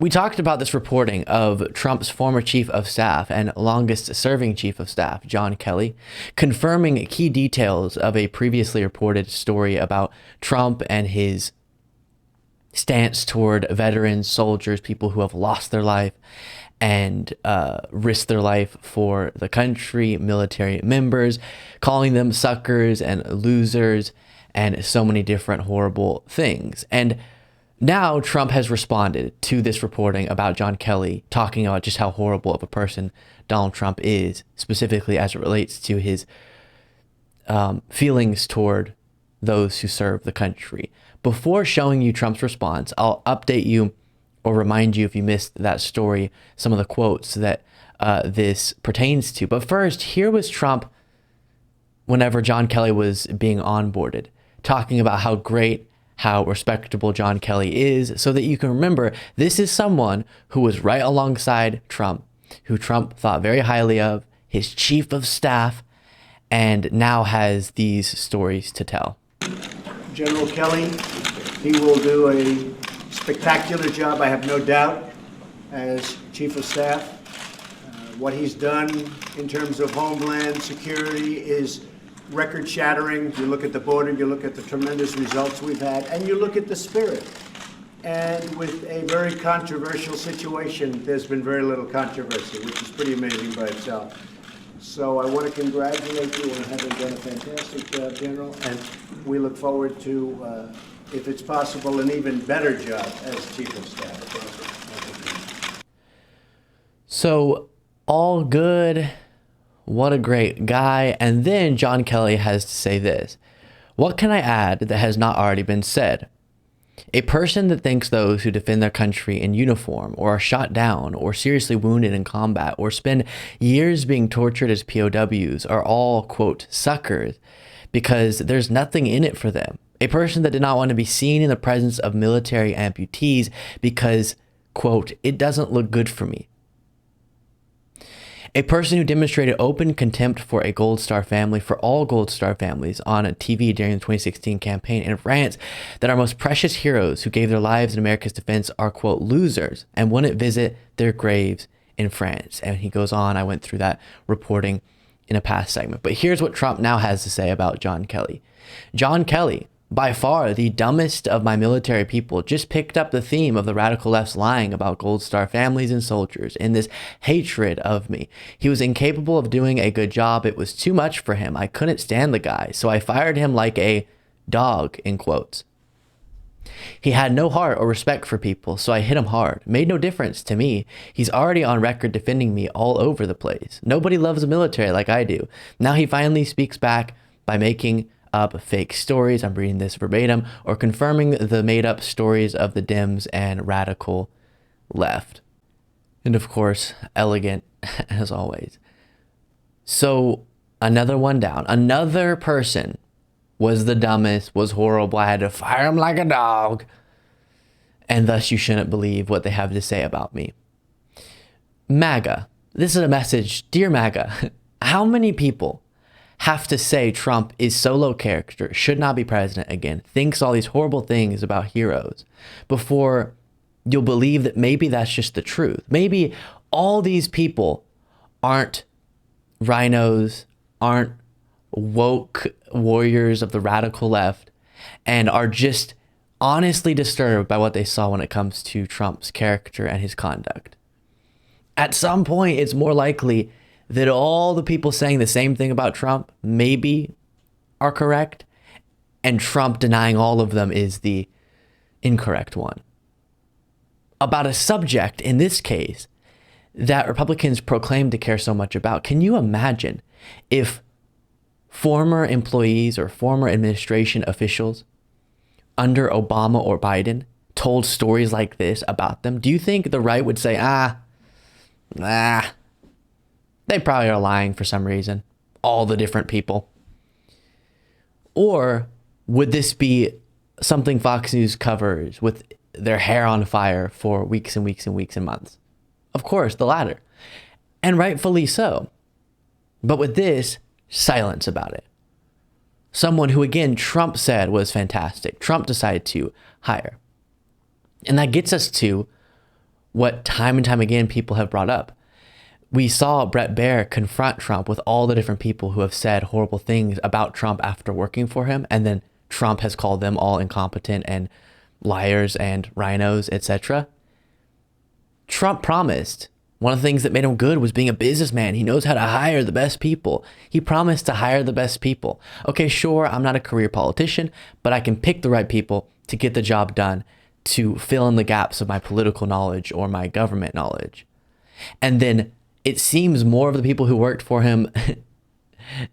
We talked about this reporting of Trump's former chief of staff and longest serving chief of staff, John Kelly, confirming key details of a previously reported story about Trump and his stance toward veterans, soldiers, people who have lost their life and risked their life for the country, military members, calling them suckers and losers, and so many different horrible things. And now Trump has responded to this reporting about John Kelly, talking about just how horrible of a person Donald Trump is, specifically as it relates to his feelings toward those who serve the country. Before showing you Trump's response, I'll update you or remind you, if you missed that story, some of the quotes that this pertains to. But first, here was Trump whenever John Kelly was being onboarded, talking about how great, how respectable John Kelly is, so that you can remember this is someone who was right alongside Trump, who Trump thought very highly of, his chief of staff, and now has these stories to tell. General Kelly, he will do a spectacular job, I have no doubt, as chief of staff. What he's done in terms of homeland security is record-shattering. You look at the border, you look at the tremendous results we've had, and you look at the spirit. And with a very controversial situation, there's been very little controversy, which is pretty amazing by itself. So I want to congratulate you on having done a fantastic job, General, and we look forward to, if it's possible, an even better job as Chief of Staff. So, all good. What a great guy. And then John Kelly has to say this. What can I add that has not already been said? A person that thinks those who defend their country in uniform or are shot down or seriously wounded in combat or spend years being tortured as POWs are all, quote, suckers because there's nothing in it for them. A person that did not want to be seen in the presence of military amputees because, quote, it doesn't look good for me. A person who demonstrated open contempt for a Gold Star family, for all Gold Star families on TV during the 2016 campaign, and rants that our most precious heroes who gave their lives in America's defense are, quote, losers and wouldn't visit their graves in France. And he goes on. I went through that reporting in a past segment. But here's what Trump now has to say about John Kelly. John Kelly, by far the dumbest of my military people, just picked up the theme of the radical left's lying about Gold Star families and soldiers in this hatred of me. He was incapable of doing a good job. It was too much for him. I couldn't stand the guy, so I fired him like a dog, in quotes. He had no heart or respect for people, so I hit him hard. Made no difference to me. He's already on record defending me all over the place. Nobody loves the military like I do. Now he finally speaks back by making up fake stories, I'm reading this verbatim, or confirming the made-up stories of the Dems and radical left. And of course, elegant as always. So another one down. Another person was the dumbest, was horrible. I had to fire him like a dog. And thus you shouldn't believe what they have to say about me. MAGA. This is a message. Dear MAGA, how many people have to say Trump is so low character, should not be president again, thinks all these horrible things about heroes, before you'll believe that maybe that's just the truth? Maybe all these people aren't rhinos, aren't woke warriors of the radical left, and are just honestly disturbed by what they saw when it comes to Trump's character and his conduct. At some point, it's more likely that all the people saying the same thing about Trump maybe are correct, and Trump denying all of them is the incorrect one. About a subject, in this case, that Republicans proclaim to care so much about. Can you imagine if former employees or former administration officials under Obama or Biden told stories like this about them? Do you think the right would say, they probably are lying for some reason, all the different people? Or would this be something Fox News covers with their hair on fire for weeks and weeks and weeks and months? Of course, the latter. And rightfully so. But with this, silence about it. Someone who, again, Trump said was fantastic. Trump decided to hire. And that gets us to what time and time again people have brought up. We saw Brett Baer confront Trump with all the different people who have said horrible things about Trump after working for him, and then Trump has called them all incompetent and liars and rhinos, etc. Trump promised one of the things that made him good was being a businessman. He knows how to hire the best people. He promised to hire the best people. Okay, sure, I'm not a career politician, but I can pick the right people to get the job done, to fill in the gaps of my political knowledge or my government knowledge. And then it seems more of the people who worked for him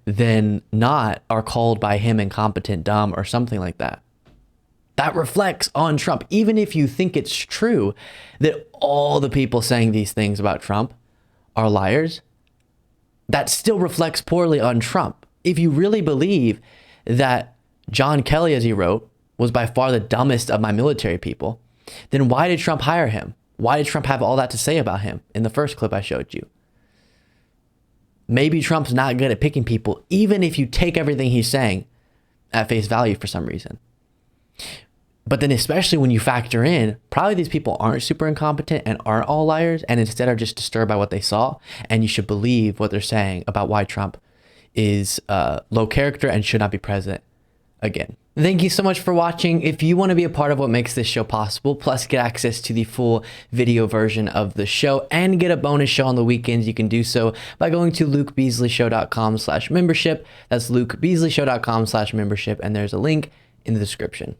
than not are called by him incompetent, dumb, or something like that. That reflects on Trump. Even if you think it's true that all the people saying these things about Trump are liars, that still reflects poorly on Trump. If you really believe that John Kelly, as he wrote, was by far the dumbest of my military people, then why did Trump hire him? Why did Trump have all that to say about him in the first clip I showed you? Maybe Trump's not good at picking people, even if you take everything he's saying at face value for some reason. But then especially when you factor in, probably these people aren't super incompetent and aren't all liars, and instead are just disturbed by what they saw, and you should believe what they're saying about why Trump is low character and should not be president again. Thank you so much for watching. If you want to be a part of what makes this show possible, plus get access to the full video version of the show and get a bonus show on the weekends, you can do so by going to lukebeasleyshow.com/membership. That's lukebeasleyshow.com/membership, and there's a link in the description.